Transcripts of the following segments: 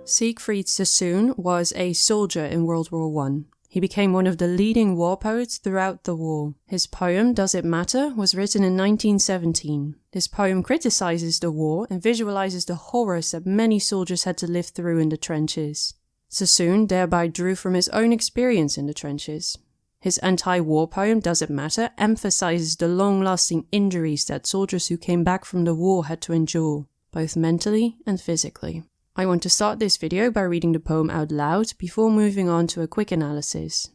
Siegfried Sassoon was a soldier in World War I. He became one of the leading war poets throughout the war. His poem, Does It Matter?, was written in 1917. This poem criticizes the war and visualizes the horrors that many soldiers had to live through in the trenches. Sassoon thereby drew from his own experience in the trenches. His anti-war poem, Does It Matter?, emphasizes the long-lasting injuries that soldiers who came back from the war had to endure, both mentally and physically. I want to start this video by reading the poem out loud before moving on to a quick analysis.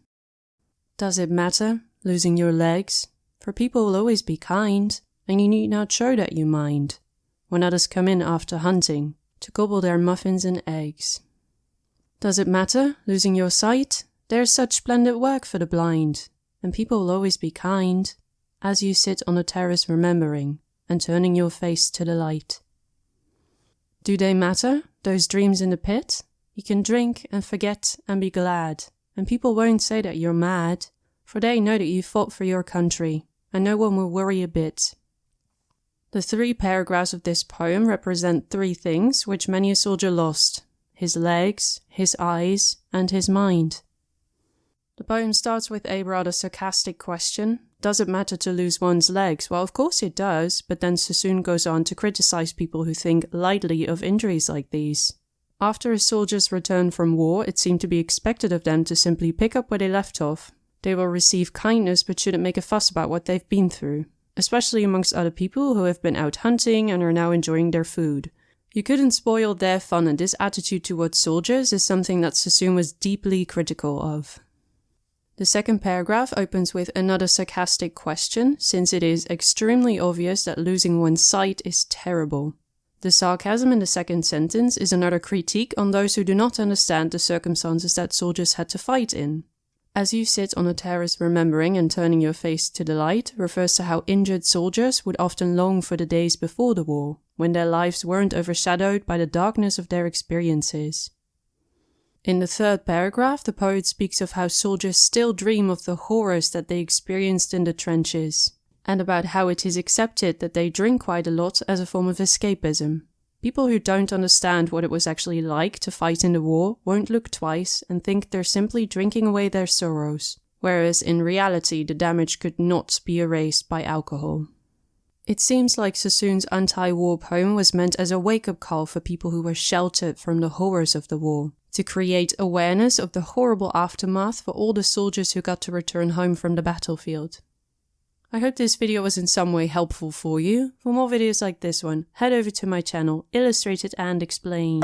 Does it matter, losing your legs? For people will always be kind, and you need not show that you mind, when others come in after hunting, to gobble their muffins and eggs. Does it matter, losing your sight? There's such splendid work for the blind, and people will always be kind, as you sit on a terrace remembering, and turning your face to the light. Do they matter, those dreams in the pit? You can drink and forget and be glad, and people won't say that you're mad, for they know that you fought for your country, and no one will worry a bit. The 3 paragraphs of this poem represent 3 things which many a soldier lost: his legs, his eyes, and his mind. The poem starts with a rather sarcastic question. Does it matter to lose one's legs? Well, of course it does, but then Sassoon goes on to criticize people who think lightly of injuries like these. After his soldiers return from war, it seemed to be expected of them to simply pick up where they left off. They will receive kindness but shouldn't make a fuss about what they've been through, especially amongst other people who have been out hunting and are now enjoying their food. You couldn't spoil their fun, and this attitude towards soldiers is something that Sassoon was deeply critical of. The second paragraph opens with another sarcastic question, since it is extremely obvious that losing one's sight is terrible. The sarcasm in the second sentence is another critique on those who do not understand the circumstances that soldiers had to fight in. As you sit on a terrace remembering and turning your face to the light refers to how injured soldiers would often long for the days before the war, when their lives weren't overshadowed by the darkness of their experiences. In the third paragraph, the poet speaks of how soldiers still dream of the horrors that they experienced in the trenches, and about how it is accepted that they drink quite a lot as a form of escapism. People who don't understand what it was actually like to fight in the war won't look twice and think they're simply drinking away their sorrows, whereas in reality the damage could not be erased by alcohol. It seems like Sassoon's anti-war poem was meant as a wake-up call for people who were sheltered from the horrors of the war, to create awareness of the horrible aftermath for all the soldiers who got to return home from the battlefield. I hope this video was in some way helpful for you. For more videos like this one, head over to my channel, Illustrated and Explained.